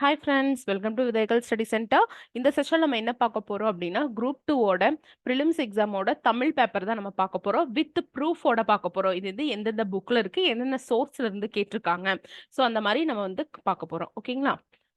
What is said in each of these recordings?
Hi friends, welcome to விதைகள் study centre. இந்த session நம்ம என்ன பார்க்க போறோம் அப்படின்னா, குரூப் 2ஓட ப்ரிலிம்ஸ் எக்ஸாமோட தமிழ் பேப்பர் தான் நம்ம பார்க்க போறோம். வித் ப்ரூஃபோட பார்க்க போறோம். இது வந்து எந்தெந்த புக்ல இருக்கு, என்னென்ன சோர்ஸ்ல இருந்து கேட்டிருக்காங்க. ஸோ அந்த மாதிரி நம்ம வந்து பார்க்க போறோம். ஓகேங்களா?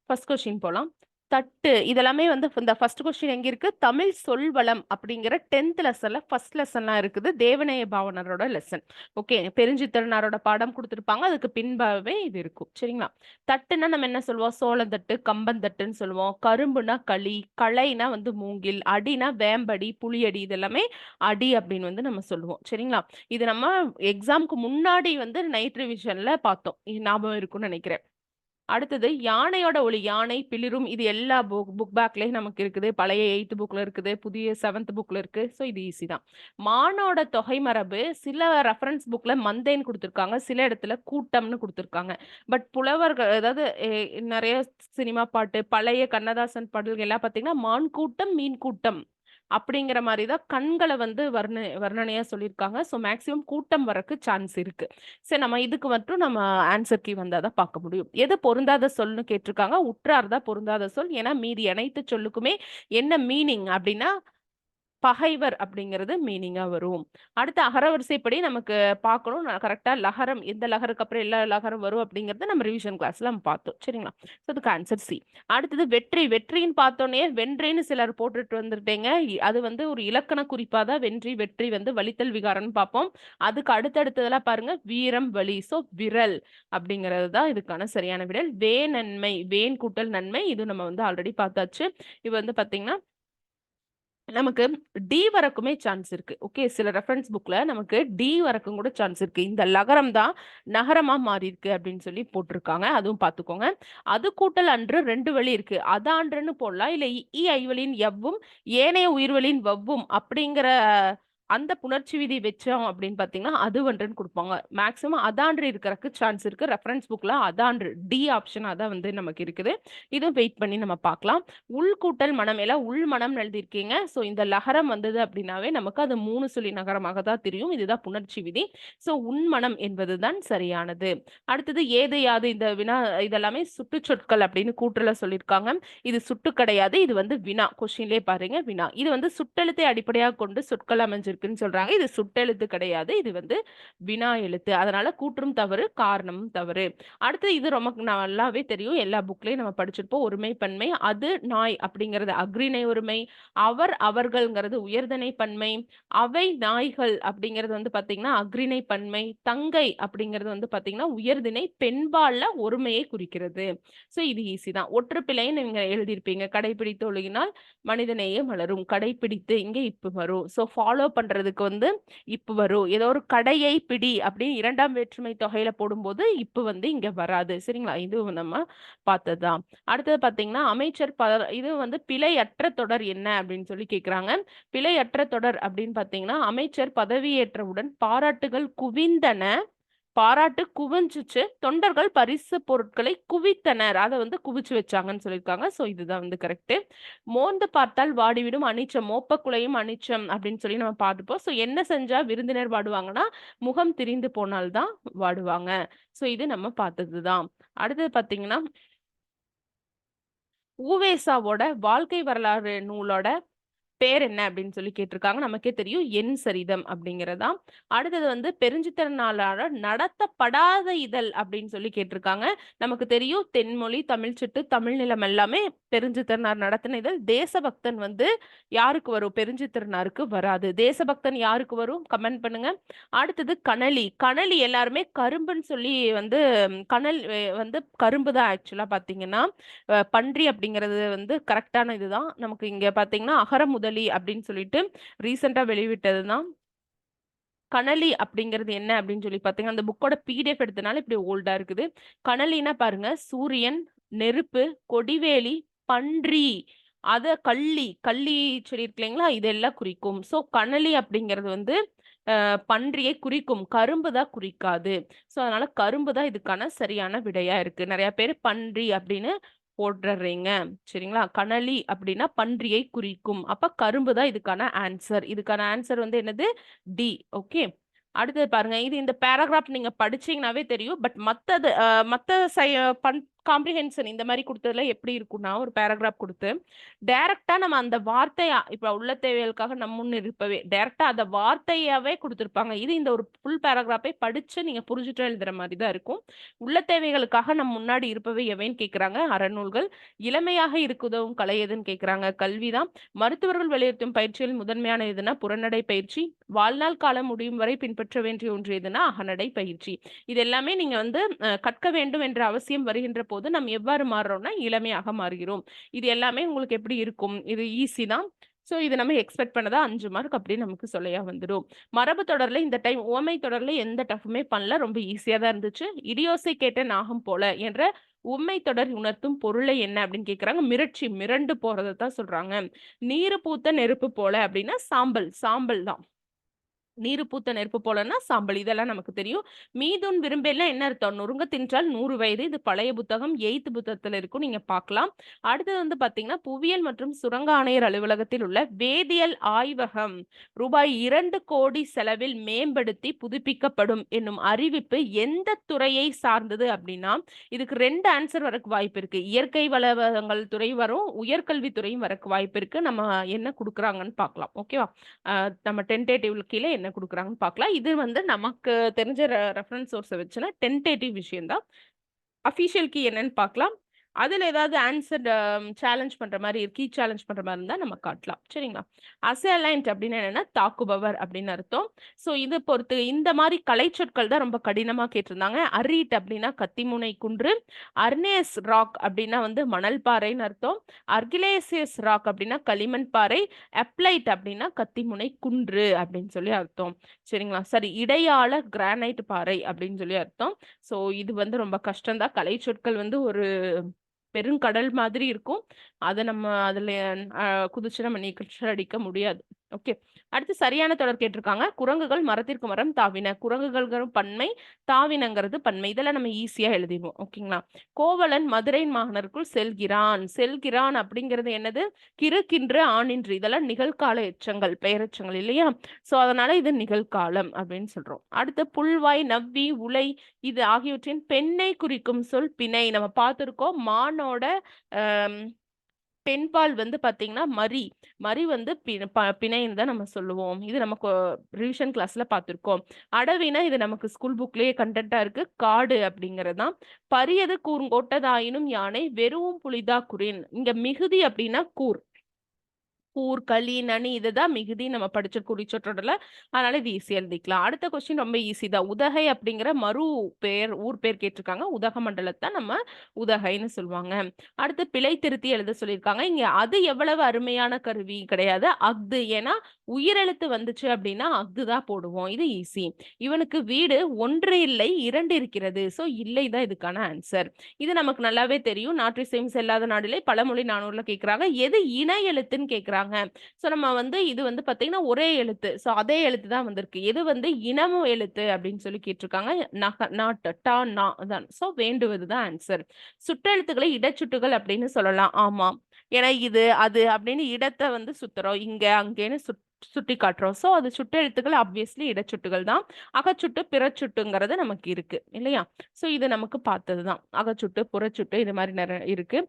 ஃபர்ஸ்ட் கொஸ்டின் போலாம். தட்டு இதெல்லாமே வந்து இந்த ஃபர்ஸ்ட் கொஸ்டின் எங்க இருக்கு? தமிழ் சொல்வளம் அப்படிங்கிற 10th லெசன்ல ஃபர்ஸ்ட் லெசன்லாம் இருக்குது. தேவநேய பாவனரோட லெசன். ஓகே, பெருஞ்சித்திரனாரோட பாடம் கொடுத்துருப்பாங்க. அதுக்கு பின்பாகவே இது இருக்கும். சரிங்களா? தட்டுன்னா நம்ம என்ன சொல்லுவோம்? சோளத்தட்டு, கம்பந்தட்டுன்னு சொல்லுவோம். கரும்புனா களி, களைனா வந்து மூங்கில், அடினா வேம்படி, புளியடி, இது எல்லாமே அடி அப்படின்னு வந்து நம்ம சொல்லுவோம். சரிங்களா? இது நம்ம எக்ஸாம்க்கு முன்னாடி வந்து நைட் ரிவிஷன்ல பார்த்தோம். இது ஞாபகம் இருக்கும்னு நினைக்கிறேன். அடுத்தது யானையோட ஒளி, யானை பிளிரும், இது எல்லா புக் பேக்லயும் நமக்கு இருக்குது. பழைய 8th புக்ல இருக்குது, புதிய 7th புக்ல இருக்கு. ஸோ இது ஈஸி தான். மானோட தொகை மரபு சில ரெஃபரன்ஸ் புக்ல மந்தைன்னு கொடுத்துருக்காங்க, சில இடத்துல கூட்டம்னு கொடுத்துருக்காங்க. பட் புலவர்கள், அதாவது நிறைய சினிமா பாட்டு, பழைய கண்ணதாசன் பாடல்கள் எல்லாம் பார்த்தீங்கன்னா மான் கூட்டம் மீன் கூட்டம் அப்படிங்கிற மாதிரி தான் கண்களை வந்து வர்ணனையா சொல்லியிருக்காங்க. ஸோ மேக்சிமம் கூட்டம் வரக்கு சான்ஸ் இருக்கு. சரி, நம்ம இதுக்கு மட்டும் நம்ம ஆன்சர் கீ வந்தாதான் பார்க்க முடியும். எது பொருந்தாத சொல்னு கேட்டிருக்காங்க. உற்றார் தான் பொருந்தாத சொல். ஏன்னா மீதி அனைத்து சொல்லுக்குமே என்ன மீனிங் அப்படின்னா பகைவர் அப்படிங்கிறது மீனிங்கா வரும். அடுத்து அகரவரிசைப்படி நமக்கு பார்க்கணும். கரெக்டா லகரம், எந்த லகருக்கு அப்புறம் எல்லா லகரம் வரும் அப்படிங்கறத நம்ம ரிவிஷன் கிளாஸ்ல நம்ம பார்த்தோம். சரிங்களா? ஸோ அதுக்கு ஆன்சர் சி. அடுத்தது வெற்றி. வெற்றின்னு பார்த்தோன்னே வென்றின்னு சிலர் போட்டுட்டு வந்துட்டேங்க. அது வந்து ஒரு இலக்கண குறிப்பா தான் வென்றி வெற்றி வந்து வலித்தல் விகாரம்னு பார்ப்போம். அதுக்கு அடுத்தடுத்ததெல்லாம் பாருங்க, வீரம் வலி. ஸோ விரல் அப்படிங்கிறது தான் இதுக்கான சரியான விடல். வே நன்மை, வேன் கூட்டல் நன்மை, இது நம்ம வந்து ஆல்ரெடி பார்த்தாச்சு. இது வந்து பாத்தீங்கன்னா நமக்கு டி வரக்குமே சான்ஸ் இருக்கு. ஓகே, சில ரெஃபரன்ஸ் புக்ல நமக்கு டி வரக்கும் கூட சான்ஸ் இருக்கு. இந்த லகரம் தான் நகரமா மாறி இருக்கு அப்படின்னு சொல்லி போட்டிருக்காங்க. அதுவும் பார்த்துக்கோங்க. அது கூட்டல் அன்று 2 வழி இருக்கு. அதான்றுன்னு போடலாம், இல்ல இ ஐவலின் எவ்வும் ஏனைய உயிர்வலின் வவ்வும் அப்படிங்கிற அந்த புணர்ச்சி விதி வச்சோம் அப்படின்னு பாத்தீங்கன்னா அது ஒன்றுன்னு கொடுப்பாங்க. மேக்சிமம் அதான்று இருக்கிறதுக்கு சான்ஸ் இருக்கு. ரெஃபரன்ஸ் புக்ல அதான்று டி ஆப்ஷன் அதான் வந்து நமக்கு இருக்குது. இதுவும் வெயிட் பண்ணி நம்ம பார்க்கலாம். உள்கூட்டல் மனம், எல்லாம் உள் மனம் எழுதியிருக்கீங்க. ஸோ இந்த லகரம் வந்தது அப்படின்னாவே நமக்கு அது 3 சொல்லி நகரமாக தான் தெரியும். இதுதான் புணர்ச்சி விதி. ஸோ உண்மனம் என்பதுதான் சரியானது. அடுத்தது ஏது யாது, இந்த வினா இதெல்லாமே சுட்டுச்சொற்கள் அப்படின்னு கூற்றுல சொல்லியிருக்காங்க. இது சுட்டு கிடையாது, இது வந்து வினா. கொஸ்டின்லேயே பாருங்க, வினா. இது வந்து சுட்டெழுத்தை அடிப்படையாக கொண்டு சொற்கள் அமைஞ்சிருக்குன்னு சொல்றாங்க. இது சுட்டெழுத்து கிடையாது, இது வந்து வினா எழுத்து. அதனால கூற்றும் தவறு, காரணமும் தவறு. அடுத்து இது ரொம்ப நல்லாவே தெரியும், எல்லா புக்லயும் நம்ம படிச்சிருப்போம். ஒருமை பன்மை. அது நாய் அப்படிங்கிறது அக்ரிணை ஒருமை. அவர் அவர்கள்ங்கிறது உயர்தனை பன்மை. அவை நாய்கள் அப்படிங்கிறது வந்து பாத்தீங்கன்னா அக்ரிணை பன்மை. தங்கை அப்படிங்கிறது வந்து பாத்தீங்கன்னா உயர்திணை பெண்பால்ல ஒருமையை குறிக்கிறது. சோ இது ஈஸி தான். ஒற்றுப்பிழைன்னு நீங்க எழுதியிருப்பீங்க. கடைபிடித்து ஒழுகினால் மனிதநேயம் மலரும். கடைபிடித்து இங்க இப்பு வரும். சோ ஃபாலோ பண்றதுக்கு வந்து இப்பு வரும். ஏதோ ஒரு கடையை பிடி அப்படின்னு 2ஆம் வேற்றுமை தொகையில போடும்போது இப்பு வந்து இங்க வராது. சரிங்களா? இது நம்ம பார்த்ததுதான். அடுத்தது பாத்தீங்கன்னா அமைச்சர் இது வந்து பிழையற்ற தொடர் என்ன அப்படின்னு சொல்லி கேக்குறாங்க. பிழையற்ற தொடர் அப்படின்னு பாத்தீங்கன்னா அமைச்சர் பதவியேற்றவுடன் பாராட்டுகள் குவிந்தன, பாராட்டு குவிஞ்சுச்சு, தொண்டர்கள் பரிசு பொருட்களை குவித்தனர், அதை வந்து குவிச்சு வச்சாங்கன்னு சொல்லியிருக்காங்க. சோ இதுதான் வந்து கரெக்ட். மோந்து பார்த்தால் வாடிவிடும் அனிச்சம், மோப்பக்குலையும் அனிச்சம் அப்படின்னு சொல்லி நம்ம பார்த்துப்போம். சோ என்ன செஞ்சா விருந்தினர் வாடுவாங்கன்னா முகம் திரிந்து போனால்தான் வாடுவாங்க. சோ இது நம்ம பார்த்ததுதான். அடுத்தது பாத்தீங்கன்னா ஊவேசாவோட வாழ்க்கை வரலாறு நூலோட பேர் என்ன அப்படின்னு சொல்லி கேட்டிருக்காங்க. நமக்கே தெரியும், என் சரிதம் அப்படிங்கிறதா. அடுத்தது வந்து பெருஞ்சித்திரனாளர் நடத்தப்படாத இதழ் அப்படின்னு சொல்லி கேட்டிருக்காங்க. நமக்கு தெரியும், தென்மொழி, தமிழ்ச்சிட்டு, தமிழ் நிலம் எல்லாமே பெருஞ்சித்திரனார் நடத்தின இதழ். தேசபக்தன் வந்து யாருக்கு வரும்? பெருஞ்சித்திரனாருக்கு வராது. தேசபக்தன் யாருக்கு வரும்? கமெண்ட் பண்ணுங்க. அடுத்தது கனலி. கனலி எல்லாருமே கரும்புன்னு சொல்லி வந்து கனல் வந்து கரும்பு தான் ஆக்சுவலா பாத்தீங்கன்னா. பன்றி அப்படிங்கிறது வந்து கரெக்டான இதுதான். நமக்கு இங்க பாத்தீங்கன்னா அகரமுதலி அப்படின்னு சொல்லிட்டு ரீசெண்டா வெளிவிட்டதுதான். கனலி அப்படிங்கிறது என்ன அப்படின்னு சொல்லி பாத்தீங்கன்னா அந்த புக்கோட பிடிஎஃப் எடுத்தனால இப்படி ஓல்டா இருக்குது. கனலினா பாருங்க, சூரியன், நெருப்பு, கொடிவேலி, பன்றி, அத கள்ளி, கள்ளி செடி இருக்கு இல்லைங்களா, இதெல்லாம் குறிக்கும். சோ கனலி அப்படிங்கிறது வந்து பன்றியை குறிக்கும், கரும்பு தான் குறிக்காது. சோ அதனால கரும்பு தான் இதுக்கான சரியான விடையா இருக்கு. நிறைய பேர் பன்றி அப்படின்னு போட்டுறீங்க. சரிங்களா? கனலி அப்படின்னா பன்றியை குறிக்கும். அப்ப கரும்பு தான் இதுக்கான ஆன்சர். இதுக்கான ஆன்சர் வந்து என்னது? டி. ஓகே. அடுத்தது பாருங்க, இது இந்த பேராகிராஃப் நீங்க படிச்சீங்கன்னாவே தெரியும். பட் மத்தது மத்த காம்ப்ரிஹென்ஷன் இந்த மாதிரி கொடுத்ததுல எப்படி இருக்கும்னா, ஒரு பேராகிராஃப் கொடுத்து டைரக்டா நம்ம அந்த வார்த்தையா இப்ப உள்ள தேவைகளுக்காக நம் முன் இருப்பவே டைரக்டா அந்த வார்த்தையாவே கொடுத்துருப்பாங்க. இது இந்த ஒரு ஃபுல் பேராகிராஃபை படிச்சு நீங்க புரிஞ்சுட்டு எழுதுற மாதிரி தான் இருக்கும். உள்ள தேவைகளுக்காக நம் முன்னாடி இருப்பவை எவைன்னு கேட்குறாங்க, அறநூல்கள். இளமையாக இருக்குதவும் கலை எதுன்னு கேட்குறாங்க, கல்விதான். மருத்துவர்கள் வலியுறுத்தும் பயிற்சியில் முதன்மையான எதுனா புறநடை பயிற்சி. வாழ்நாள் காலம் முடியும் வரை பின்பற்ற வேண்டிய ஒன்று எதுனா அகநடை பயிற்சி. இது எல்லாமே நீங்க வந்து கற்க வேண்டும் என்ற அவசியம் வருகின்ற போது நம்ம எவ்வாறு மாறுறோம்னா இளமையாக மாறுகிறோம். இது எல்லாமே உங்களுக்கு எப்படி இருக்கும்? இது ஈஸி தான். ஸோ இது நம்ம எக்ஸ்பெக்ட் பண்ணதா 5 மார்க் அப்படின்னு நமக்கு சொல்லையா வந்துடும். மரபு தொடர்ல இந்த டைம் உவமை தொடர்ல எந்த டஃப்புமே பண்ணல, ரொம்ப ஈஸியா தான் இருந்துச்சு. இடியோசை கேட்ட நாகம் போல என்ற உண்மை தொடர் உணர்த்தும் பொருளை என்ன அப்படின்னு கேட்குறாங்க. மிரட்சி, மிரண்டு போறதை தான் சொல்றாங்க. நீரு பூத்த நெருப்பு போல அப்படின்னா சாம்பல், சாம்பல் தான். நீரு பூத்த நெருப்பு போலன்னா சாம்பல், இதெல்லாம் நமக்கு தெரியும். மீதுன் விரும்பெல்லாம் என்ன அர்த்தம்? நொறுங்க தின்றால் 100 வயது. இது பழைய புத்தகம், 8th புத்தகத்துல இருக்கும், நீங்க பார்க்கலாம். அடுத்தது வந்து பாத்தீங்கன்னா புவியியல் மற்றும் சுரங்க ஆணையர் அலுவலகத்தில் உள்ள வேதியியல் ஆய்வகம் ரூபாய் 2 கோடி செலவில் மேம்படுத்தி புதுப்பிக்கப்படும் என்னும் அறிவிப்பு எந்த துறையை சார்ந்தது அப்படின்னா, இதுக்கு 2 ஆன்சர் வரக்கு வாய்ப்பு இருக்கு. இயற்கை வளங்கள் துறை வரும், உயர்கல்வித்துறையும் வரக்கு வாய்ப்பு இருக்கு. நம்ம என்ன கொடுக்குறாங்கன்னு பார்க்கலாம். ஓகேவா? நம்ம டென்டேட்டிவ் கீழே என்ன கொடுக்குறாங்கன்னு பார்க்கலாம். இது வந்து நமக்கு தெரிஞ்ச ரெஃபரன்ஸ் சோர்ஸை வச்சுன்னா டென்டேட்டிவ் விஷயம் தான். அஃபிஷியல் கீ என்னன்னு பார்க்கலாம். அதில் ஏதாவது ஆன்சர் சேலஞ்ச் பண்ணுற மாதிரி கீ சேலஞ்ச் பண்ணுற மாதிரி இருந்தால் நம்ம காட்டலாம். சரிங்களா? அசைலைன்ட் அப்படின்னு என்னன்னா தாக்குபவர் அப்படின்னு அர்த்தம். ஸோ இதை பொறுத்து இந்த மாதிரி கலை சொற்கள் தான் ரொம்ப கடினமாக கேட்டிருந்தாங்க. அரீட் அப்படின்னா கத்திமுனை குன்று, அர்னேஸ் ராக் அப்படின்னா வந்து மணல் பாறைன்னு அர்த்தம், அர்கிலேசியஸ் ராக் அப்படின்னா களிமண் பாறை, அப்ளைட் அப்படின்னா கத்திமுனை குன்று அப்படின்னு சொல்லி அர்த்தம். சரிங்களா? சரி, இடையாள கிரானைட் பாறை அப்படின்னு சொல்லி அர்த்தம். ஸோ இது வந்து ரொம்ப கஷ்டம்தான். கலை சொற்கள் வந்து ஒரு பெருங்கடல் மாதிரி இருக்கும். அதை நம்ம அதில் குதிச்சு நம்ம நீச்சல் அடிக்க முடியாது. ஓகே, அடுத்து சரியான தொடர் கேட்டிருக்காங்க. குரங்குகள் மரத்திற்கு மரம் தாவின. குரங்குகள் பன்மை, தாவினங்கிறது பன்மை. இதெல்லாம் நம்ம ஈஸியா எழுதிடுவோம். ஓகேங்களா? கோவலன் மதுரை மாநகருக்குள் செல்கிறான். செல்கிறான் அப்படிங்கிறது என்னது? கிறுக்கின்று, ஆணின்று, இதெல்லாம் நிகழ்கால எச்சங்கள், பெயரெச்சங்கள் இல்லையா? ஸோ அதனால இது நிகழ்காலம் அப்படின்னு சொல்றோம். அடுத்து புல்வாய், நவ்வி, உலை இது ஆகியவற்றின் பெண்ணை குறிக்கும் சொல் பிணை. நம்ம பார்த்துருக்கோம். மானோட பெண்பால் வந்து பாத்தீங்கன்னா மரி, மரி வந்து பிணைன்னு தான் நம்ம சொல்லுவோம். இது நமக்கு ரிவிஷன் கிளாஸ்ல பார்த்துருக்கோம். அடவினா இது நமக்கு ஸ்கூல் புக்லயே கண்டென்ட்டா இருக்கு. காடு அப்படிங்கிறது தான். பரியது கூர்ங்கோட்டதாயினும் யானை வெறுவும் புலிதா குறின். இங்க மிகுதி அப்படின்னா கூர், கூர், களி, நனி இதுதான் மிகுதி நம்ம படிச்ச குறிச்சொற்றோடல. அதனால இது ஈஸியா எழுதிக்கலாம். அடுத்த கொஸ்டின் ரொம்ப ஈஸி தான். உதகை அப்படிங்கிற மறு பேர், ஊர் பேர் கேட்டிருக்காங்க. உதகமண்டலத்தை நம்ம உதகைன்னு சொல்லுவாங்க. அடுத்து பிழை திருத்தி எழுத சொல்லியிருக்காங்க. இங்க அது எவ்வளவு அருமையான கருவி கிடையாது, அஃது. ஏன்னா உயிரெழுத்து வந்துச்சு அப்படின்னா அஃது தான் போடுவோம். இது ஈஸி. இவனுக்கு வீடு 1 இல்லை 2 இருக்கிறது. ஸோ இல்லை தான் இதுக்கான ஆன்சர். இது நமக்கு நல்லாவே தெரியும். நாற்றிசையும் செல்லாத நாடிலே பழமொழி 400ல கேட்கிறாங்க. எது இணை எழுத்துன்னு கேட்கிறாங்க. ஸோ நம்ம வந்து இது வந்து பார்த்தீங்கன்னா ஒரே எழுத்து. ஸோ அதே எழுத்து தான் வந்திருக்கு. எது வந்து இனமு எழுத்து அப்படின்னு சொல்லி கேட்டிருக்காங்க. நாட், டா, நா தான். ஸோ வேண்டுவது தான் ஆன்சர். சுற்றெழுத்துக்களை இடச்சுட்டுகள் அப்படின்னு சொல்லலாம். ஆமா, ஏன்னா இது அது அப்படின்னு இடத்தை வந்து சுத்துறோம், இங்க அங்கேன்னு சுட்டி காட்டுறோம். ஸோ அது சுட்டெழுத்துக்கள் ஆப்வியஸ்லி இடச்சுட்டுகள் தான். அகச்சுட்டு பிறச்சுட்டுங்கிறது நமக்கு இருக்கு இல்லையா? ஸோ இது நமக்கு பார்த்தது தான். அகச்சுட்டு, புறச்சுட்டு இது மாதிரி நிறைய இருக்கு.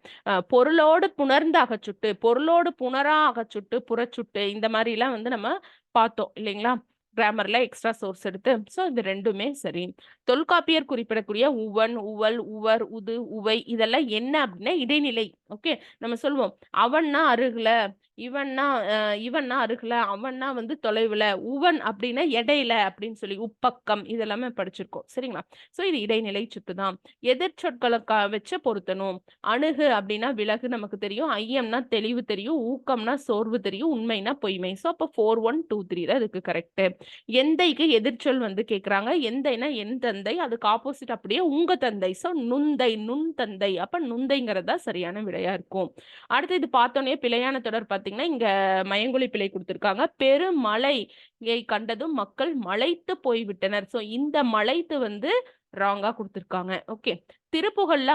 பொருளோடு புணர்ந்த அகச்சுட்டு, பொருளோடு புணரா அகச்சுட்டு, புறச்சுட்டு இந்த மாதிரிலாம் வந்து நம்ம பார்த்தோம் இல்லைங்களா? கிராமர்ல எக்ஸ்ட்ரா சோர்ஸ் எடுத்து. ஸோ இது ரெண்டுமே சரி. தொல்காப்பியர் குறிப்பிடக்கூடிய உவன், உவல், உவர், உது, உவை இதெல்லாம் என்ன அப்படின்னா இடைநிலை. ஓகே, நம்ம சொல்லுவோம் அவன்னா அருகுல, இவன்னா இவன்னா அருகுல, அவன்னா வந்து தொலைவுல, உவன் அப்படின்னா இடையில அப்படின்னு சொல்லி உப்பக்கம் இதெல்லாமே படிச்சிருக்கோம். சரிங்களா? ஸோ இது இடைநிலை சுட்டு தான். எதிர்ச்சொற்களை வச்சு பொருத்தணும். அணுகு அப்படின்னா விலகு நமக்கு தெரியும், ஐயம்னா தெளிவு தெரியும், ஊக்கம்னா சோர்வு தெரியும், உண்மைனா பொய்மை. ஸோ அப்போ 4, 1, 2, 3 தான் இதுக்கு கரெக்ட். எந்தைக்கு எதிர்ச்சொல் வந்து கேட்குறாங்க. எந்தைனா என் தந்தை, அதுக்கு ஆப்போசிட் அப்படியே உங்க தந்தை. ஸோ நுந்தை, நுண் தந்தை. அப்ப நுந்தைங்கிறதா சரியான விடையா இருக்கும். அடுத்து இது பார்த்தோன்னே பிழையான தொடர் பார்த்தீங்கன்னா இங்க மயங்கொலி பிழை கொடுத்திருக்காங்க. பெருமழையை கண்டதும் மக்கள் மலைத்து போய்விட்டனர். ஸோ இந்த மலைத்து வந்து ராங்கா கொடுத்திருக்காங்க. ஓகே, திருப்புகழ்ல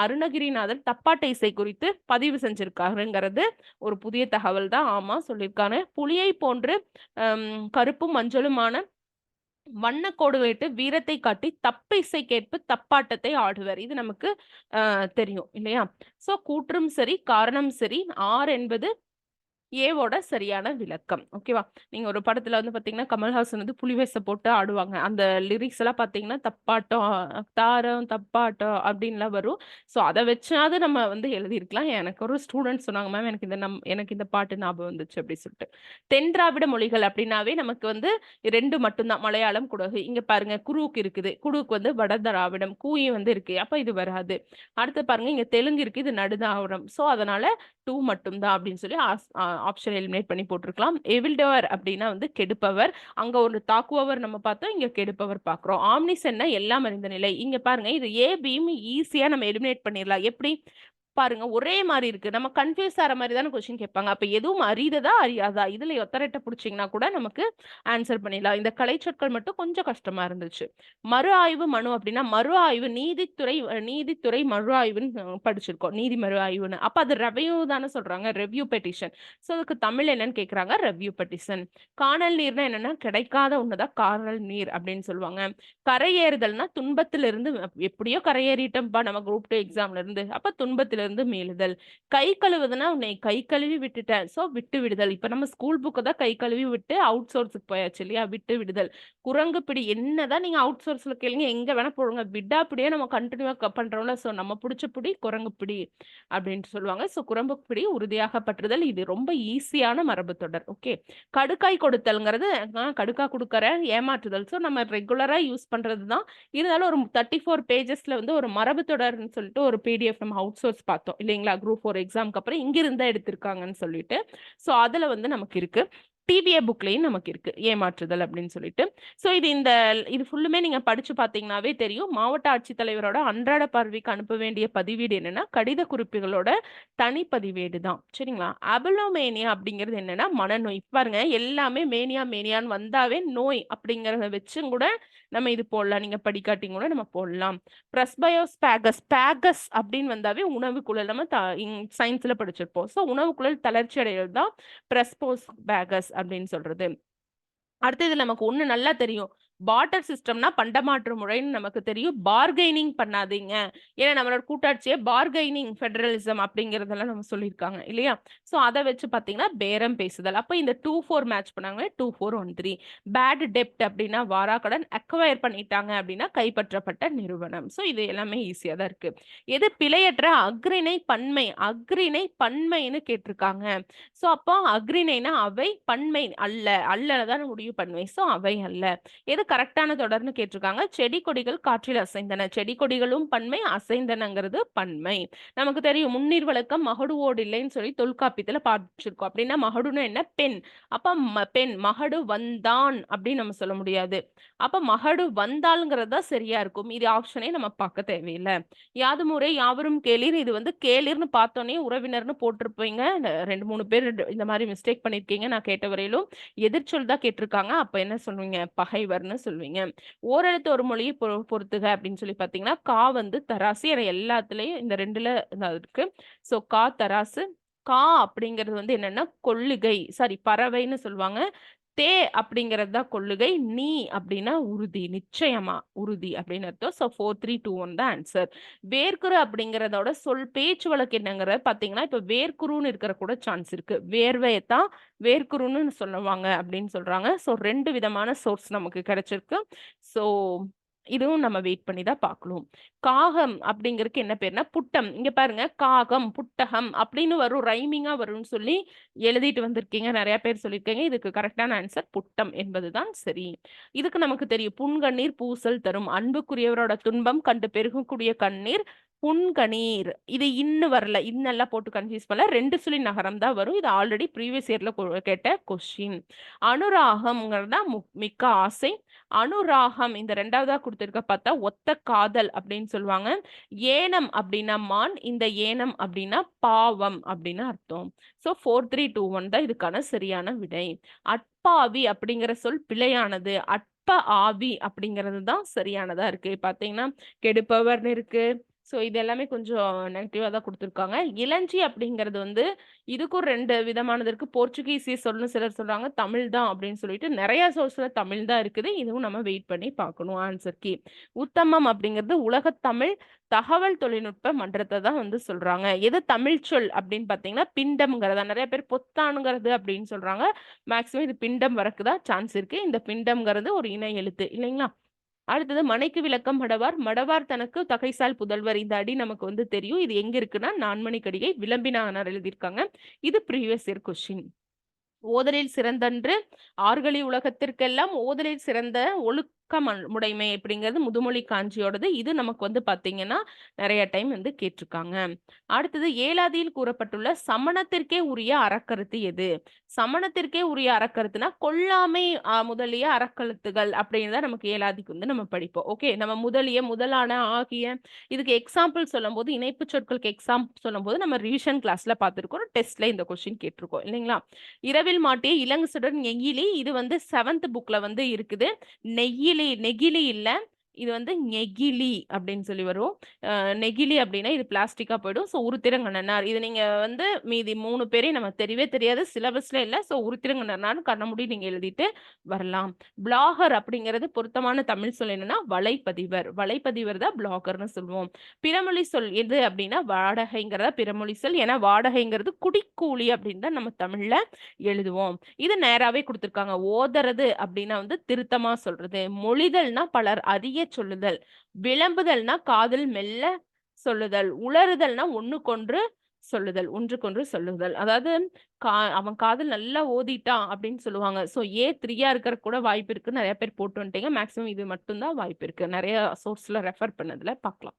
அருணகிரிநாதர் தப்பாட்டை இசை குறித்து பதிவு செஞ்சிருக்காருங்கிறது ஒரு புதிய தகவல் தான். ஆமா சொல்லியிருக்காங்க. புலியை போன்று கருப்பும் மஞ்சளுமான வண்ணக்கோடுகளிட்டு வீரத்தை காட்டி தப்பிசை கேட்பு தப்பாட்டத்தை ஆடுவர். இது நமக்கு தெரியும் இல்லையா? சோ கூற்றும் சரி, காரணம் சரி. ஆர் என்பது ஏவோட சரியான விளக்கம். ஓகேவா? நீங்க ஒரு படத்துல வந்து பாத்தீங்கன்னா, கமல்ஹாசன் வந்து புலி வேஷம் போட்டு ஆடுவாங்க. அந்த லிரிக்ஸ் எல்லாம் பாத்தீங்கன்னா, தப்பாட்டம், தாரம், தப்பாட்டம் அப்படின்லாம் வரும். சோ அத வச்சாவது நம்ம வந்து எழுதியிருக்கலாம். எனக்கு ஒரு ஸ்டூடண்ட் சொன்னாங்க, மேம் எனக்கு இந்த பாட்டு ஞாபகம் வந்துச்சு அப்படி சொல்லிட்டு. தென் திராவிட மொழிகள் அப்படின்னாவே நமக்கு வந்து 2 மட்டும் தான். மலையாளம், குடகு. இங்க பாருங்க குருவுக்கு இருக்குது. குடுக்கு வந்து வட திராவிடம். கூயி வந்து இருக்கு. அப்ப இது வராது. அடுத்து பாருங்க இங்க தெலுங்கு இருக்கு. இது நடுதிராவிடம். சோ அதனால 2 மட்டும் தான் அப்படின்னு சொல்லி ஆப்ஷன் எலிமினேட் பண்ணி போட்டிருக்கலாம். எவில்டவர் அப்படின்னா வந்து கெடுப்பவர். அங்க ஒரு தாக்குபவர் நம்ம பார்த்தோம். இங்க கெடுப்பவர் பார்க்கிறோம். ஆம்னிசென்ட்னா எல்லாம் அறிந்த நிலை. இங்க பாருங்க இது ஏ, பியும் ஈஸியா நம்ம எலிமினேட் பண்ணிடலாம். எப்படி? பாருங்க ஒரே மாரி இருக்கு. நம்ம கன்ஃப்யூஸ் ஆற மாரி தான கொஸ்டின் கேட்பாங்க. அப்ப எதுவும் அறிததா, அறியாதா? இதுல ஒத்தரெட்ட புடிச்சீங்கன்னா கூட நமக்கு ஆன்சர் பண்ணிடலாம். இந்த கலைச்சொற்கள் மட்டும் கொஞ்சம் கஷ்டமா இருந்துச்சு. மறு ஆய்வு மனு அப்படின்னா, மறு ஆய்வு நீதித்துறை மறு ஆய்வுன்னு படிச்சிருக்கோம். நீதி மறு ஆய்வுன்னு. அப்ப அது ரெவ்யூ தானே சொல்றாங்க. Review petition. சோ அதுக்கு தமிழ் என்னன்னு கேக்குறாங்க. Review petition. காணல் நீர்னா என்னன்னா, கிடைக்காத ஒண்ணுதான் காணல் நீர் அப்படின்னு சொல்லுவாங்க. கரையேறுதல்னா துன்பத்திலிருந்து எப்படியோ கரையேறிட்டோம்ப்பா நம்ம குரூப் 2 எக்ஸாம்ல இருந்து. அப்ப துன்பத்திலிருந்து மீளுதல். கை கழுவுதுன்னா, உன்னை கை கழுவி விட்டுட்டேன். சோ விட்டு விடுதல். இப்ப நம்ம ஸ்கூல் புக்க தான் கை கழுவி விட்டு அவுட் சோர்ஸ்க்கு போயாச்சு இல்லையா? விட்டு விடுதல். குரங்கு பிடி என்னதான் நீங்க அவுட் சோர்ஸ்ல கேளுங்க, எங்க வேணா போடுங்க. விடாப்பிடியே நம்ம கன்டினியூவா பண்றோம்ல. சோ நம்ம புடிச்ச பிடி குரங்கு பிடி அப்படின்ட்டு சொல்லுவாங்க. சோ குரங்கு பிடி உறுதியாக பற்றுதல். இது ரொம்ப ஈஸியான மரபு தொடர். ஓகே. கடுக்காய் கொடுத்தல்ங்கிறது கடுக்கா குடுக்கறேன் ஏமாற்றுதல். சோ நம்ம ரெகுலரா யூஸ் பண்றது தான். இருந்தாலும் ஒரு 34 பேஜஸ்ல வந்து ஒரு மரபு தொடர்ன்னு சொல்லிட்டு ஒரு பிடிஎஃப் நம்ம அவுட் சோர்ஸ் பார்த்தோம் இல்லைங்களா? குரூப் 4 எக்ஸாம்க்கு அப்புறம் இங்க இருந்தா எடுத்திருக்காங்கன்னு சொல்லிட்டு. சோ அதுல வந்து நமக்கு இருக்கு. டிபிஏ புக்லயும் நமக்கு இருக்கு. ஏமாற்றுதல் அப்படின்னு சொல்லிட்டு. சோ இது ஃபுல்லுமே நீங்க படிச்சு பார்த்தீங்கன்னாவே தெரியும். மாவட்ட ஆட்சித்தலைவரோட அன்றாட பார்வைக்கு அனுப்ப வேண்டிய பதிவேடு என்னன்னா, கடித குறிப்புகளோட தனிப்பதிவேடு தான். சரிங்களா? அபலோமேனியா அப்படிங்கிறது என்னன்னா மனநோய். பாருங்க எல்லாமே மேனியான்னு வந்தாவே நோய் அப்படிங்கிறத வச்சும் கூட நம்ம இது போடலாம். நீங்க படிக்காட்டியும் கூட நம்ம போடலாம். பேகஸ் அப்படின்னு வந்தாவே உணவு குழல். நம்ம சயின்ஸ்ல படிச்சிருப்போம். சோ உணவு குழல் தளர்ச்சி அடைதல் தான் பிரஸ்போஸ் பேகஸ் அப்படின்னு சொல்றது. அடுத்து இதுல நமக்கு ஒண்ணு நல்லா தெரியும். பார்ட்டர் சிஸ்டம்னா பண்டமாற்று முறைன்னு நமக்கு தெரியும். பார்கெனிங் பண்ணாதீங்க. ஏன்னா நம்மளோட கூட்டாட்சியே பார்கெனிங் ஃபெடரலிசம் அப்படிங்கறதெல்லாம் நம்ம சொல்லியிருக்காங்க இல்லையா? சோ அதை வச்சு பாத்தீங்கன்னா பேரம் பேசுதல். அப்ப இந்த 2-4 மேட்ச் பண்ணாங்க. 2-4-1-3. பேட் டெப்ட் அப்படின்னா வாராக்கடன். அக்வயர் பண்ணிட்டாங்க அப்படின்னா கைப்பற்றப்பட்ட நிறுவனம். சோ இது எல்லாமே ஈஸியா தான் இருக்கு. எது பிழையற்ற அக்ரிணை பன்மைன்னு கேட்டிருக்காங்க. சோ அப்போ அக்ரிணைனா அவை, பன்மை அல்ல. அல்லதான் முடிவு பண்ணுவேன். சோ அவை அல்ல. எது கரெக்டான தொடர்னு கேட்டிருக்காங்க. செடி கொடிகள் காற்றில் அசைந்தன. செடி கொடிகளும் பன்மை, அசைந்தனங்கிறது பன்மை. நமக்கு தெரியும் முன்னீர் வழக்கம் மகடுவோடு இல்லைன்னு சொல்லி தொல்காப்பியத்துல படிச்சிருக்கோம். அப்படின்னா மகடுன்னு என்ன? பெண். அப்ப பெண் மகடு வந்தான் அப்படின்னு நம்ம சொல்ல முடியாது. அப்ப மகடு வந்தாள்ங்கிறது தான் சரியா இருக்கும். இது ஆப்ஷனே நம்ம பார்க்க தேவையில்லை. யாது முறை யாவரும் கேளீர். இது வந்து கேளீர்னு பார்த்தோன்னே உறவினர்னு போட்டிருப்பீங்க. 2-3 பேர் இந்த மாதிரி மிஸ்டேக் பண்ணிருக்கீங்க. நான் கேட்ட வரையிலும் எதிர்ச்சொல் தான் கேட்டிருக்காங்க. அப்ப என்ன சொல்லுவீங்க? பகைவர்னு சொல்லுவீங்க. ஓரெழுத்து ஒரு மொழியை பொறுத்துக அப்படின்னு சொல்லி பாத்தீங்கன்னா கா வந்து தராசு. என எல்லாத்துலயும் இந்த 2ல இருக்கு. சோ கா தராசு. கா அப்படிங்கிறது வந்து என்னன்னா கொள்ளுகை, சாரி பறவைன்னு சொல்லுவாங்க. தே அப்படிங்கிறது தான் கொள்ளுகை. நீ அப்படின்னா உறுதி, நிச்சயமா உறுதி அப்படின்னு அர்த்தம். சோ 4-3-2-1 தான் ஆன்சர். வேர்க்குரு அப்படிங்கறதோட சொல் பேச்சு வழக்கு என்னங்கிறத பாத்தீங்கன்னா இப்ப வேர்க்குருன்னு இருக்கிற கூட சான்ஸ் இருக்கு. வேர்வையத்தான் வேர்க்குருன்னு சொல்லுவாங்க அப்படின்னு சொல்றாங்க. சோ 2 விதமான சோர்ஸ் நமக்கு கிடைச்சிருக்கு. சோ இதுவும் நம்ம வெயிட் பண்ணி தான் பார்க்கணும். காகம் அப்படிங்கிறதுக்கு என்ன பேருனா புட்டம். இங்க பாருங்க காகம், புட்டகம் அப்படின்னு வரும். ரைமிங்கா வரும்னு சொல்லி எழுதிட்டு வந்திருக்கீங்க. நிறைய பேர் சொல்லியிருக்கீங்க. இதுக்கு கரெக்டான ஆன்சர் புட்டம் என்பதுதான் சரி. இதுக்கு நமக்கு தெரியும். புன்கண்ணீர் பூசல் தரும். அன்புக்குரியவரோட துன்பம் கண்டு பெருகக்கூடிய கண்ணீர் புன்கணீர். இது வரல. இன்னெல்லாம் போட்டு கன்ஃபியூஸ் பண்ணல. 2 சுழி நகரம் தான் வரும். இது ஆல்ரெடி ப்ரீவியஸ் இயர்ல கேட்ட கொஸ்டின். அனுராகம்ங்கிறதா மிக்க ஆசை. அனுராகம் இந்த 2வதா கொடுத்திருக்க பார்த்தா ஒத்த காதல் அப்படின்னு சொல்லுவாங்க. ஏனம் அப்படின்னா மான். இந்த ஏனம் அப்படின்னா பாவம் அப்படின்னு அர்த்தம். சோ 4-3-2-1 தான் இதுக்கான சரியான விடை. அட்பாவி அப்படிங்கிற சொல் பிழையானது. ஆவி அப்படிங்கிறது தான் சரியானதா இருக்கு. பாத்தீங்கன்னா கெடுப்பவர்னு இருக்கு. ஸோ இது எல்லாமே கொஞ்சம் நெகட்டிவா தான் குடுத்துருக்காங்க. இளஞ்சி அப்படிங்கிறது வந்து இதுக்கும் 2 விதமானது இருக்கு. போர்ச்சுகீசிய சொல்லுன்னு சிலர் சொல்றாங்க. தமிழ் தான் அப்படின்னு சொல்லிட்டு நெறைய சோர்ஸ்ல தமிழ் தான் இருக்குது. இதுவும் நம்ம வெயிட் பண்ணி பார்க்கணும் ஆன்சர் கீ. உத்தமம் அப்படிங்கிறது உலகத் தமிழ் தகவல் தொழில்நுட்ப மன்றத்த தான் வந்து சொல்றாங்க. எது தமிழ் சொல் அப்படின்னு பார்த்தீங்கன்னா, பிண்டம்ங்கிறதா. நெறைய பேர் பொத்தான்ங்கிறது அப்படின்னு சொல்றாங்க. மேக்ஸிமம் இது பிண்டம் வரக்கு தான் சான்ஸ் இருக்கு. இந்த பிண்டம்ங்கிறது ஒரு இணை எழுத்து இல்லைங்களா? அடுத்தது மனைக்கு விளக்கம் மடவார். மடவார் தனக்கு தகைசால் புதல்வர். இந்த அடி நமக்கு வந்து தெரியும். இது எங்க இருக்குன்னா, நான்மணிக்கடிகை விளம்பினார் எழுதியிருக்காங்க. இது ப்ரீவியஸ் இயர் கொஸ்டின். ஓதலில் சிறந்தன்று ஆர்கலி உலகத்திற்கெல்லாம் ஓதலில் சிறந்த முடைமை அப்படிங்கிறது முதுமொழி காஞ்சியோடது. இது நமக்கு வந்து பாத்தீங்கன்னா நிறைய டைம் வந்து கேட்டிருக்காங்க. அடுத்தது ஏலாதியில் கூறப்பட்டுள்ள சமணத்திற்கே உரிய அறக்கருத்து எது? சமணத்திற்கே உரிய அறக்கருத்துனா கொல்லாமை முதலிய அறக்கருத்துகள் அப்படின்னு தான் நமக்கு ஏலாதிக்கு வந்து நம்ம படிப்போம். ஓகே, நம்ம முதலிய முதலான ஆகிய இதுக்கு எக்ஸாம்பிள் சொல்லும் போது இணைப்பு சொற்களுக்கு எக்ஸாம்பிள் சொல்லும் போது நம்ம ரிவிஷன் கிளாஸ்ல பார்த்திருக்கோம். டெஸ்ட்ல இந்த கொஸ்டின் கேட்டிருக்கோம் இல்லைங்களா? இரவில் மாட்டிய இலங்குசுடன் நெகிழி. இது வந்து 7th புக்ல வந்து இருக்குது. நெகிழி இல்ல, இது வந்து நெகிழி அப்படின்னு சொல்லி வரும். நெகிழி அப்படின்னா இது பிளாஸ்டிக்கா போயிடும். ஸோ உருத்திரங்கண்ணனார் இது நீங்க வந்து மீதி 3 பேரையும் நம்ம தெரியவே தெரியாது, சிலபஸ்ல இல்ல. ஸோ உருத்திரங்கண்ணனார் கண்ணமுடி நீங்க எழுதிட்டு வரலாம். பிளாகர் அப்படிங்கிறது பொருத்தமான தமிழ் சொல் என்னன்னா வலைப்பதிவர். வலைப்பதிவர் தான் பிளாகர்னு சொல்லுவோம். பிறமொழி சொல் எது அப்படின்னா வாடகைங்கிறதா பிறமொழி சொல். ஏன்னா வாடகைங்கிறது குடிக்கூலி அப்படின்னு தான் நம்ம தமிழ்ல எழுதுவோம். இது நேராவே கொடுத்திருக்காங்க. ஓதுறது அப்படின்னா வந்து திருத்தமா சொல்றது. மொழிதல்னா பலர் அறிய சொல்லுதல். விளம்புதல்னா காதில் மெல்ல சொல்லுதல். உளறுதல்னா ஒண்ணுக்கொன்று சொல்லுதல். அதாவது அவன் காதல் நல்லா ஓதிட்டான் அப்படின்னு சொல்லுவாங்க. ஸோ A3 இருக்கிற கூட வாய்ப்பு இருக்கு. நிறைய பேர் போட்டு வந்துட்டீங்க. மேக்ஸிமம் இது மட்டும்தான் வாய்ப்பு இருக்கு. நிறைய சோர்ஸ்ல ரெஃபர் பண்ணதுல பார்க்கலாம்.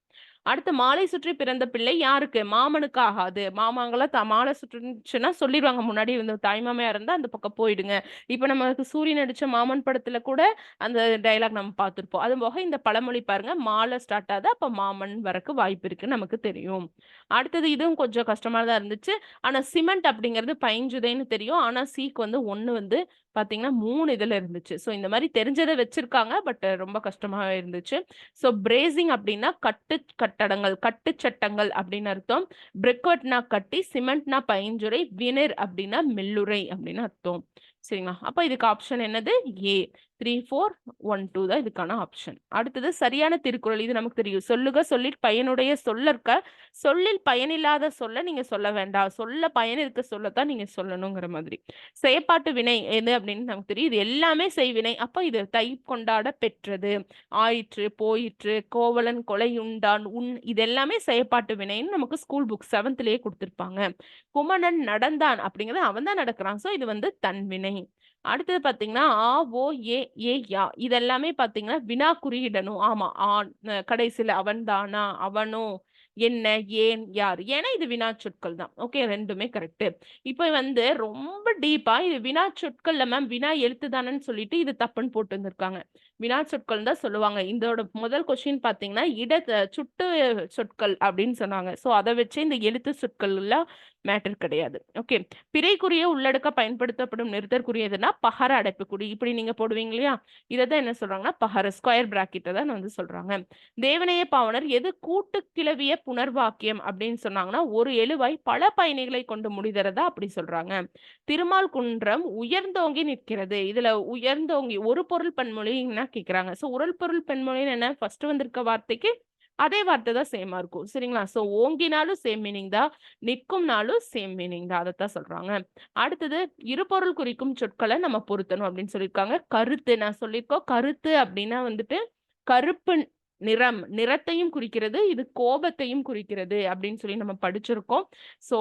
அடுத்து மாலை சுற்றி பிறந்த பிள்ளை யாருக்கு? மாமனுக்கு ஆகாது. மாமாங்களாம் மாலை சுற்றுச்சுன்னா சொல்லிடுவாங்க முன்னாடி. இந்த தாய்மாமையா இருந்தா அந்த பக்கம் போயிடுங்க. இப்ப நமக்கு சூரியன் நடிச்ச மாமன் படத்துல கூட அந்த டைலாக் நம்ம பார்த்திருப்போம். அது போக இந்த பழமொழி பாருங்க, மாலை ஸ்டார்ட் ஆகுது, அப்ப மாமன் வரக்கு வாய்ப்பு இருக்குன்னு நமக்கு தெரியும். அடுத்தது இதுவும் கொஞ்சம் கஷ்டமா தான் இருந்துச்சு. ஆனா சிமெண்ட் அப்படிங்கிறது பைஞ்சுதைன்னு தெரியும். ஆனா சீக்கு வந்து 1 வந்து பாத்தீங்கன்னா 3 இதுல இருந்துச்சு. ஸோ இந்த மாதிரி தெரிஞ்சதை வச்சிருக்காங்க. பட் ரொம்ப கஷ்டமா இருந்துச்சு. ஸோ பிரேசிங் அப்படின்னா கட்டடங்கள், கட்டு சட்டங்கள் அப்படின்னு அர்த்தம். பிரிக்வட்னா கட்டி, சிமெண்ட்னா பைஞ்சுரை, வினிர் அப்படின்னா மெல்லுரை அப்படின்னு அர்த்தம். சரிங்களா? அப்ப இதுக்கு ஆப்ஷன் என்னது? A. 3, 4, 1, 2 தான் இதுக்கான ஆப்ஷன். அடுத்தது சரியான திருக்குறள். இது நமக்கு தெரியும். சொல்லுக சொல்லில் பயனுடைய சொல்லற்க. சொல்லில் பயனில்லாத சொல்ல நீங்க சொல்ல வேண்டாம். சொல்ல பயன் இருக்க சொல்லத்தான் நீங்க சொல்லணுங்கிற மாதிரி. செயற்பாட்டு வினை எது அப்படின்னு நமக்கு தெரியும். இது எல்லாமே செய்வினை. அப்ப இது தை கொண்டாட பெற்றது, ஆயிற்று, போயிற்று, கோவலன் கொலையுண்டான், இது எல்லாமே செயற்பாட்டு வினைன்னு நமக்கு ஸ்கூல் புக் 7th கொடுத்திருப்பாங்க. குமணன் நடந்தான் அப்படிங்கிறது அவன் தான் நடக்கிறான். ஸோ இது வந்து தன்வினை. அடுத்தது பாத்தீங்கன்னா ஓ ஏ யா இதெல்லாமே பாத்தீங்கன்னா வினா குறியிடணும். ஆமா, கடைசியில அவன் தானா, அவனோ, என்ன, ஏன், யார். ஏன்னா இது வினா சொற்கள் தான். ஓகே, ரெண்டுமே கரெக்ட். இப்ப வந்து ரொம்ப டீப்பா இது வினா சொற்கள்ல மேம் வினா எழுத்து தானேன்னு சொல்லிட்டு இது தப்புன்னு போட்டு வந்திருக்காங்க. வினா சொற்கள் தான் சொல்லுவாங்க. இதோட முதல் கொஸ்டின் பாத்தீங்கன்னா சுட்டு சொற்கள் அப்படின்னு சொன்னாங்க. சோ அதை வச்சு இந்த எழுத்து சொற்கள் எல்லாம் மேட்டர் கிடையாது. ஓகே, பிறைக்குரிய உள்ளடக்க பயன்படுத்தப்படும் நிறுத்தற்குரியதுன்னா பகர அடைப்புக்குறி இப்படி நீங்க போடுவீங்க இல்லையா? இதைதான் என்ன சொல்றாங்கன்னா பகர ஸ்கொயர் பிராக்கெட்டை தான் வந்து சொல்றாங்க. தேவனைய பாவனர் எது கூட்டு கிளவிய புனர்வாக்கியம் அப்படின்னு சொன்னாங்கன்னா ஒரு எழுவாய் பல பயணிகளை கொண்டு முடிதறதா அப்படி சொல்றாங்க. திருமால் குன்றம் உயர்ந்தோங்கி நிற்கிறது. இதுல உயர்ந்தோங்கி ஒரு பொருள் பன்மொழின்னா கேக்குறாங்க. சோ உரல் பொருள் பன்மொழின்னு என்ன? ஃபர்ஸ்ட் வந்திருக்க வார்த்தைக்கு அதே வார்த்தை தான் சேமா இருக்கும். சரிங்களா? சோ ஓங்கினாலும் சேம் மீனிங் தான், நிற்கும்னாலும் சேம் மீனிங் தான். அதைத்தான் சொல்றாங்க. அடுத்தது இருபொருள் குறிக்கும் சொற்களை நம்ம பொருத்தணும் அப்படின்னு சொல்லியிருக்காங்க. கருத்து நான் சொல்லியிருக்கோம். கருத்து அப்படின்னா வந்துட்டு கருப்பு நிறத்தையும் குறிக்கிறது, இது கோபத்தையும் குறிக்கிறது அப்படின்னு சொல்லி நம்ம படிச்சிருக்கோம். சோ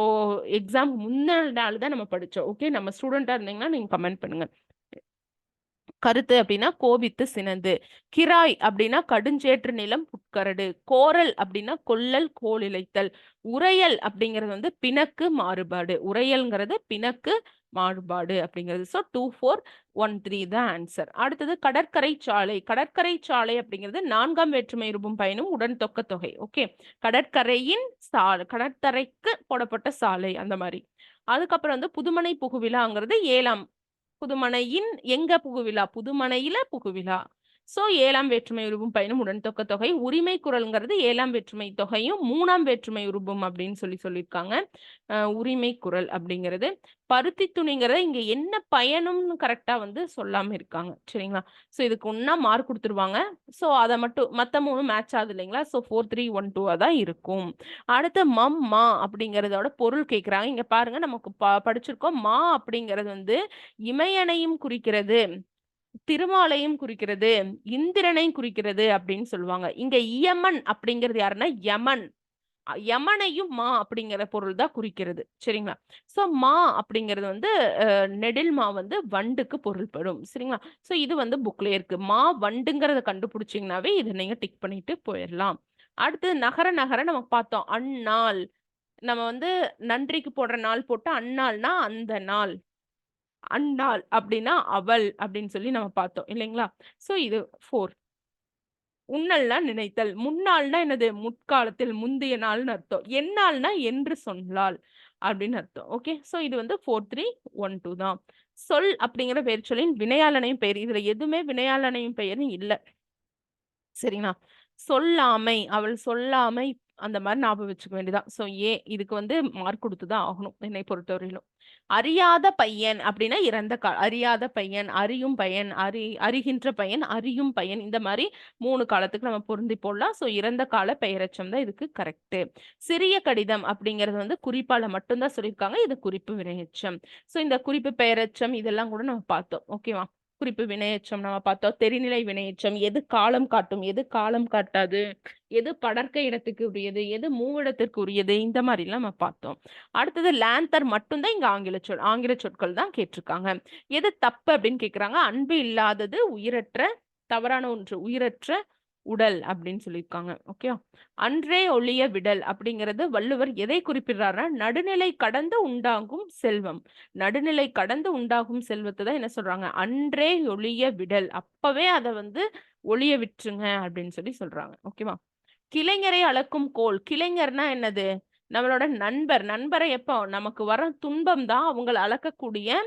எக்ஸாம் முன்னாள் நாள் தான் நம்ம படிச்சோம். ஓகே, நம்ம ஸ்டூடெண்டா இருந்தீங்கன்னா நீங்க கமெண்ட் பண்ணுங்க. கருத்து அப்படின்னா கோபித்து சினந்து. கிராய் அப்படின்னா கடுஞ்சேற்று நிலம் புட்கரடு. கோரல் அப்படின்னா கொல்லல் கோலிழைத்தல். உரையல் அப்படிங்கிறது வந்து பிணக்கு மாறுபாடு. உரையல்ங்கிறது பிணக்கு மாறுபாடு அப்படிங்கிறது. ஸோ 2, 4, 1, 3 தான் ஆன்சர். அடுத்தது கடற்கரை சாலை. கடற்கரை சாலை அப்படிங்கிறது 4ஆம் வேற்றுமை ரூபம் பயனும் உடன் தொக்க தொகை. ஓகே, கடற்கரையின் சாலை, கடற்கரைக்கு போடப்பட்ட சாலை அந்த மாதிரி. அதுக்கப்புறம் வந்து புதுமனை புகுவிழாங்கிறது 7ஆம். புதுமனையின் எங்க புகுவிழா? புதுமனையில புகுவிழா. சோ 7ஆம் வேற்றுமை உருபும் பயனும் உடன்தொக்க தொகை. உரிமை குரல்ங்கிறது 7ஆம் வேற்றுமை தொகையும் 3ஆம் வேற்றுமை உருபும் அப்படின்னு சொல்லியிருக்காங்க. உரிமை குரல் அப்படிங்கிறது. பருத்தி துணிங்கிறத இங்க என்ன பயனும்னு கரெக்டா வந்து சொல்லாம இருக்காங்க. சரிங்களா? சோ இதுக்கு ஒண்ணா மார்க் கொடுத்துருவாங்க. சோ அத மட்டும் மத்த 3 மேட்ச் ஆகுது இல்லைங்களா? சோ 4 3 1 2 தான் இருக்கும். அடுத்து மா அப்படிங்கறதோட பொருள் கேக்குறாங்க. இங்க பாருங்க நமக்கு படிச்சிருக்கோம். மா அப்படிங்கிறது வந்து இமையனையும் குறிக்கிறது, திருமாலையும் குறிக்கிறது, இந்திரனையும் குறிக்கிறது அப்படின்னு சொல்லுவாங்க. இங்க இயமன் அப்படிங்கிறது யாருன்னா யமன். யமனையும் மா அப்படிங்கிற பொருள் தான் குறிக்கிறது. சரிங்களா? சோ மா அப்படிங்கிறது வந்து நெடில் மா வந்து வண்டுக்கு பொருள்படும். சரிங்களா? சோ இது வந்து புக்லயே இருக்கு. மா வண்டுங்கிறத கண்டுபிடிச்சீங்கன்னாவே இதை நீங்க டிக் பண்ணிட்டு போயிடலாம். அடுத்து நகர நகர நம்ம பார்த்தோம். அந்நாள் நம்ம வந்து நன்றிக்கு போடுற நாள் போட்டு அந்நாள்னா அந்த நாள். அந்நாள் அப்படின்னா அவள் அப்படின்னு சொல்லி நம்ம பார்த்தோம் இல்லைங்களா? சோ இது 4. உன்னல்னா நினைத்தல். முன்னாள்னா என்னது? முற்காலத்தில் முந்தைய நாள்னு அர்த்தம். எந்நாள்னா என்று சொன்னாள் அப்படின்னு அர்த்தம். ஓகே. சோ இது வந்து 4 3 1 2 தான். சொல் அப்படிங்கிற பெயர்ச்சொல்லின் வினையாளனையும் பெயர். இதுல எதுவுமே வினையாளனையும் பெயரும் இல்ல. சரிங்களா? சொல்லாமை, அவள் சொல்லாமை அந்த மாரி ஞாபகம் வச்சுக்க வேண்டியதுதான். சோ இதுக்கு வந்து மார்க் குடுத்து தான் ஆகணும் என்னை பொறுத்தவரையிலும். அறியாத பையன் அப்படின்னா இறந்த அறியாத பையன், அறியும் பையன், அறிகின்ற பையன், அறியும் பையன் இந்த மாரி 3 காலத்துக்கு நம்ம பொருந்தி போடலாம். சோ இறந்த கால பெயரெச்சம் தான் இதுக்கு கரெக்ட். சிறிய கடிதம் அப்படிங்கிறது வந்து குறிப்பால மட்டும் தான் சொல்லியிருக்காங்க. இது குறிப்பு வினையெச்சம். சோ இந்த குறிப்பு பெயரெச்சம் இதெல்லாம் கூட நம்ம பார்த்தோம். ஓகேவா? குறிப்பு வினையெச்சம் நம்ம பார்த்தோம். தெரிநிலை வினையெச்சம் எது காலம் காட்டும், எது காலம் காட்டாது, எது படர்க்கை இடத்துக்கு உரியது, எது மூவிடத்திற்கு உரியது இந்த மாதிரி எல்லாம் நம்ம பார்த்தோம். அடுத்தது லேந்தர் மட்டும்தான் இங்க ஆங்கில சொற்கள் தான் கேட்டிருக்காங்க. எது தப்பு அப்படின்னு கேக்குறாங்க. அன்பு இல்லாதது உயிரற்ற தவறான ஒன்று உயிரற்ற உடல் அப்படின்னு சொல்லியிருக்காங்க. ஓகே. அன்றே ஒழிய விடல் அப்படிங்கிறது வள்ளுவர் எதை குறிப்பிடுறாருன்னா நடுநிலை கடந்து உண்டாகும் செல்வம். நடுநிலை கடந்து உண்டாகும் செல்வத்தை தான் என்ன சொல்றாங்க? அன்றே ஒழிய விடல். அப்பவே அதை வந்து ஒழிய விட்டுருங்க அப்படின்னு சொல்லி சொல்றாங்க. ஓகேவா? கிளைஞரை அளக்கும் கோல். கிளைஞர்னா என்னது? நம்மளோட நண்பர். நண்பரை எப்போ நமக்கு வர துன்பம் தான் அவங்களை அளக்கக்கூடிய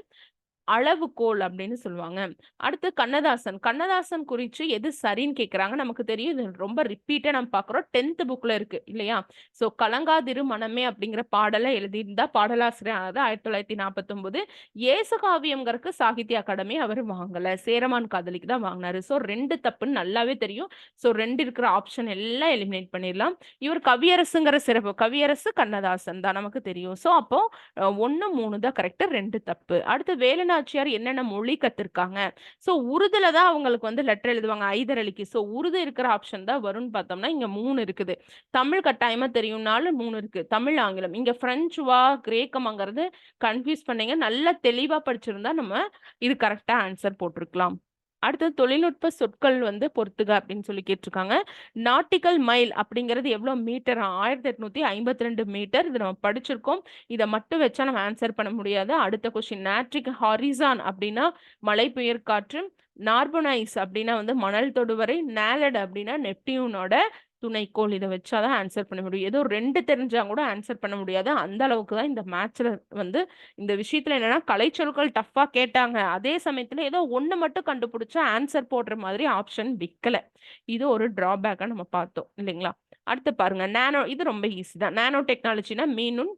அளவுகோல் அப்படின்னு சொல்லுவாங்க. அடுத்து கண்ணதாசன். கண்ணதாசன் குறிச்சு எது சரின்னு கேக்குறாங்க. நமக்கு தெரியும் இது ரொம்ப ரிப்பீட்டா நம்ம பாக்குறோம். 10th புக்ல இருக்கு இல்லையா? சோ கலங்காதிரு மனமே அப்படிங்கிற பாடலை எழுதியிருந்தா பாடலாசிரியர் ஆனது 1949. இயேசுகாவியம்ங்கிறதுக்கு சாகித்ய அகாடமி அவர் வாங்கல. சேரமான் காதலிக்கு தான் வாங்கினாரு. சோ 2 தப்புன்னு நல்லாவே தெரியும். சோ 2 இருக்கிற ஆப்ஷன் எல்லாம் எலிமினேட் பண்ணிடலாம். இவர் கவியரசுங்கிற சிறப்பு. கவியரசு கண்ணதாசன் தான் நமக்கு தெரியும். சோ அப்போ 1 3 தான் கரெக்ட். 2 தப்பு. அடுத்து வேலுநாச்சியார் என்னென்ன மொழி கத்திருக்காங்க? சோ உருதுல தான் அவங்களுக்கு வந்து லெட்டர் எழுதுவாங்க ஐதரளிக்கு. சோ உருது இருக்கிற ஆப்ஷன் தான் வரும்னு பார்த்தோம்னா இங்க 3 இருக்குது. தமிழ் கட்டாயமா தெரியும்னாலும் 3 இருக்கு. தமிழ் ஆங்கிலம். இங்க பிரெஞ்சுவா கிரேக்கமாங்கிறது கன்ஃபியூஸ் பண்ணீங்க. நல்லா தெளிவா படிச்சிருந்தா நம்ம இது கரெக்டா ஆன்சர் போட்டிருக்கலாம். அடுத்தது தொழில்நுட்ப சொற்கள் வந்து பொறுத்துக அப்படின்னு சொல்லி கேட்டிருக்காங்க. நாட்டிக்கல் மைல் அப்படிங்கிறது எவ்வளவு மீட்டர்? 1852 மீட்டர். இது நம்ம படிச்சிருக்கோம். இதை மட்டும் வச்சா நம்ம ஆன்சர் பண்ண முடியாது. அடுத்த கொஸ்டின் நாட்ரிக் ஹாரிசான் அப்படின்னா மலை புயற் காற்று, நார்பனைஸ் அப்படின்னா வந்து மணல் தொடுவரை, நேலட் அப்படின்னா நெப்டியூனோட துணைக்கோள். இதை வச்சாதான் ஆன்சர் பண்ண முடியும். ஏதோ 2 தெரிஞ்சா கூட ஆன்சர் பண்ண முடியாது. அந்த அளவுக்கு தான் இந்த மேட்ச்ல வந்து இந்த விஷயத்துல என்னன்னா கலைச்சொற்கள் டஃப்பா கேட்டாங்க. அதே சமயத்துல ஏதோ ஒண்ணு மட்டும் கண்டுபிடிச்சா ஆன்சர் போடுற மாதிரி ஆப்ஷன் விக்கல. இது ஒரு டிராபேக்கா நம்ம பார்த்தோம் இல்லைங்களா? அடுத்து பாருங்க நானோ. இது ரொம்ப ஈஸி தான். நானோ டெக்னாலஜினா மீனும்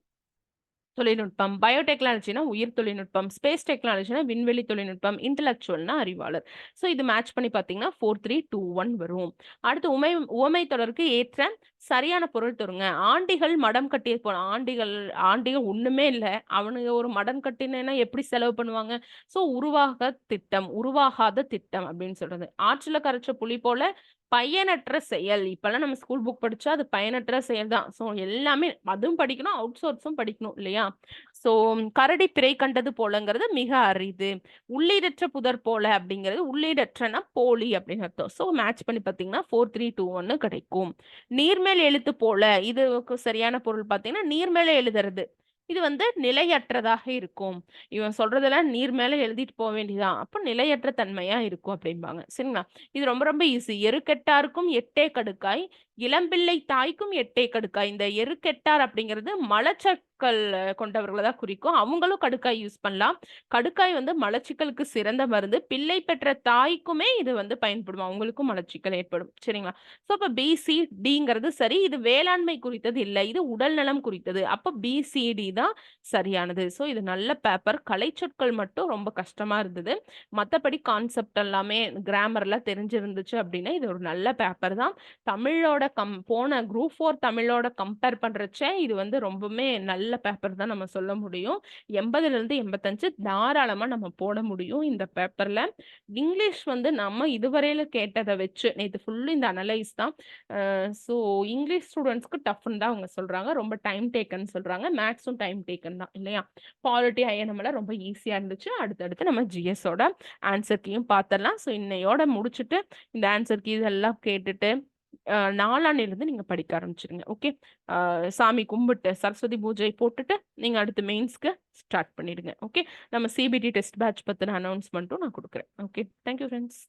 தொழில்நுட்பம், பயோடெக்னாலஜினா உயிர் தொழில்நுட்பம், ஸ்பேஸ் டெக்னாலஜினா விண்வெளி தொழில்நுட்பம், இன்டெலக்சுவல்னா அறிவாளர். ஸோ இது மேட்ச் பண்ணி பார்த்தீங்கன்னா 4 3 2 1 வரும். அடுத்து உவமை தொடருக்கு ஏற்ற சரியான பொருள் தருங்க. ஆண்டிகள் மடம் கட்டிய ஆண்டிகள் ஒண்ணுமே இல்லை. அவனுங்க ஒரு மடம் கட்டினா எப்படி செலவு பண்ணுவாங்க? ஸோ உருவாகாத திட்டம் அப்படின்னு சொல்றது. ஆற்றுல கரைச்ச புலி போல பயனற்ற செயல். இப்பெல்லாம் நம்ம ஸ்கூல் புக் படிச்சா அது பயனற்ற செயல் தான். ஸோ எல்லாமே அதுவும் படிக்கணும், அவுட் சோர்ஸும் படிக்கணும் இல்லையா? ஸோ கரடி பிறை கண்டது போலங்கிறது மிக அரிது. உள்ளீடற்ற புதர் போல அப்படிங்கிறது உள்ளீடற்றனா போலி அப்படின்னு அர்த்தம். ஸோ மேட்ச் பண்ணி பார்த்தீங்கன்னா 4 3 2 1 கிடைக்கும். நீர்மேல் எழுத்து போல இதுக்கு சரியான பொருள் பார்த்தீங்கன்னா நீர்மேல எழுதுறது. இது வந்து நிலையற்றதாக இருக்கும். இவன் சொல்றதெல்லாம் நீர் மேல எழுதிட்டு போக வேண்டியதான். அப்போ நிலையற்ற தன்மையா இருக்கும் அப்படிம்பாங்க. சரிங்களா? இது ரொம்ப ரொம்ப ஈஸி. எருக்கெட்டாருக்கும் எட்டே கடுக்காய், இளம்பிள்ளை தாய்க்கும் எட்டே கடுக்காய். இந்த எருக்கெட்டார் அப்படிங்கிறது மலச்சற்கள் கொண்டவர்களை தான் குறிக்கும். அவங்களும் கடுக்காய் யூஸ் பண்ணலாம். கடுக்காய் வந்து மலச்சிக்கலுக்கு சிறந்த மருந்து. பிள்ளை பெற்ற தாய்க்குமே இது வந்து பயன்படும். அவங்களுக்கும் மலச்சிக்கல் ஏற்படும். சரிங்களா? ஸோ அப்ப பிசி டிங்கிறது சரி. இது வேளாண்மை குறித்தது இல்லை. இது உடல் நலம் குறித்தது. அப்ப பிசிடி தான் சரியானது. ஸோ இது நல்ல பேப்பர். கலைச்சொற்கள் மட்டும் ரொம்ப கஷ்டமா இருந்தது. மத்தபடி கான்செப்ட் எல்லாமே கிராமர்லாம் தெரிஞ்சிருந்துச்சு அப்படின்னா இது ஒரு நல்ல பேப்பர் தான். தமிழோட போன குரூப் 4 தமிழோட கம்பேர் பண்றச்ச இது வந்து ரொம்பவுமே நல்ல பேப்பர் தான் நம்ம சொல்ல முடியும். 80ல இருந்து 85 தாராளமா நம்ம போட முடியும் இந்த பேப்பர்ல. இங்கிலீஷ் வந்து நம்ம இதுவரையில கேட்டதை வச்சு நேத்து ஃபுல்லு இந்த அனலைஸ் தான். ஸோ இங்கிலீஷ் ஸ்டூடெண்ட்ஸ்க்கு டஃப்னு தான் அவங்க சொல்றாங்க. ரொம்ப டைம் டேக்கன் சொல்றாங்க. மேக்ஸும் டைம் டேக்கன் தான் இல்லையா? பாலிட்டி ஐஎன்எம் எல்லாம் ரொம்ப ஈஸியா இருந்துச்சு. அடுத்தடுத்து நம்ம ஜிஎஸோட ஆன்சர் கீயும் பார்த்துடலாம். ஸோ இன்னையோட முடிச்சுட்டு இந்த ஆன்சர் கீ இதெல்லாம் கேட்டுட்டு நாளான்னிலிருந்து நீங்க படிக்க ஆரம்பிச்சிருங்க. ஓகே. சாமி கும்பிட்டு சரஸ்வதி பூஜை போட்டுட்டு நீங்க அடுத்து மெயின்ஸ்க்கு ஸ்டார்ட் பண்ணிடுங்க. ஓகே. நம்ம சிபிடி டெஸ்ட் பேட்ச் பத்தின அனௌன்ஸ்மெண்ட்டும் நான் கொடுக்குறேன். ஓகே. Thank you friends.